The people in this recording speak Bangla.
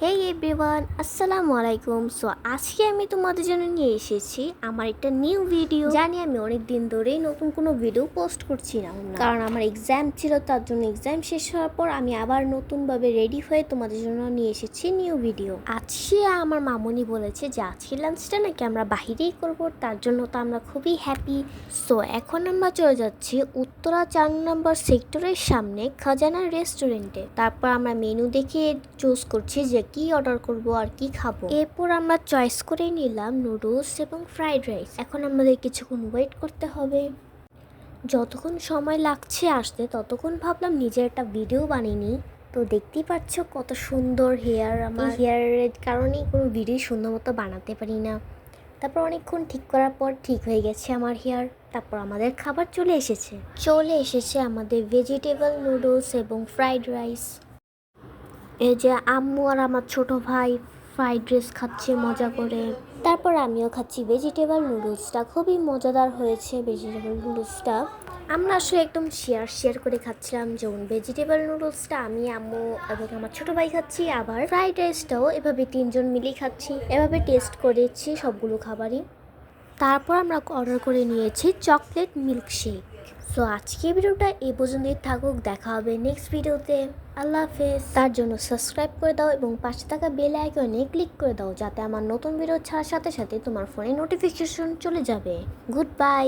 হেই এভরিওয়ান, আসসালামু আলাইকুম। সো আজকে আমি তোমাদের জন্য নিয়ে এসেছি আমার একটা নিউ ভিডিও। জানি আমি অনেক দিন ধরেই নতুন কোনো ভিডিও পোস্ট করছি না, কারণ আমার এক্সাম ছিল। তার জন্য এক্সাম শেষ হওয়ার পর আমি আবার নতুনভাবে রেডি হয়ে তোমাদের জন্য নিয়ে এসেছি নিউ ভিডিও। আজকে আমার মামুনি বলেছে যে আজকে লাঞ্চটা নাকি আমরা বাহিরেই করব, তার জন্য তো আমরা খুবই হ্যাপি। সো এখন আমরা চলে যাচ্ছি উত্তরা 4 নম্বর সেক্টরের সামনে খাজানা রেস্টুরেন্টে। তারপর আমরা মেনু দেখে চুজ করছি যে কি অর্ডার করব আর কি খাবো। এরপর আমরা চয়েস করে নিলাম নুডলস এবং ফ্রাইড রাইস। এখন আমাদের কিছুক্ষণ ওয়েট করতে হবে। যতক্ষণ সময় লাগছে আসতে ততক্ষণ ভাবলাম নিজের একটা ভিডিও বানিয়ে নিই। তো দেখতেই পাচ্ছ কত সুন্দর হেয়ার। আমার হেয়ারের কারণেই কোনো ভিডিও সুন্দর মতো বানাতে পারি না। তারপর অনেকক্ষণ ঠিক করার পর ঠিক হয়ে গেছে আমার হেয়ার। তারপর আমাদের খাবার চলে এসেছে আমাদের ভেজিটেবল নুডলস এবং ফ্রাইড রাইস। এই যে আম্মু আর আমার ছোট ভাই ফ্রাইড রাইস খাচ্ছে মজা করে। তারপর আমিও খাচ্ছি ভেজিটেবল নুডলসটা, খুবই মজাদার হয়েছে ভেজিটেবল নুডলসটা। আমরা আসলে একদম শেয়ার করে খাচ্ছিলাম। যেমন ভেজিটেবল নুডলসটা আমি, আম্মু এবং আমার ছোট ভাই খাচ্ছি, আবার ফ্রাইড রাইসটাও এভাবে 3জন মিলেই খাচ্ছি। এভাবে টেস্ট করেছি সবগুলো খাবারই। তারপর আমরা অর্ডার করে নিয়েছি চকলেট মিল্কশেক। সো আজকে ভিডিওটা এই পর্যন্তই থাকুক, দেখা হবে নেক্সট ভিডিওতে। আল্লাহ হাফেজ। তার জন্য সাবস্ক্রাইব করে দাও এবং পাশে থাকা বেল আইকনে ক্লিক করে দাও, যাতে আমার নতুন ভিডিও ছাড়ার সাথে সাথে তোমার ফোনে নোটিফিকেশন চলে যাবে। Good bye.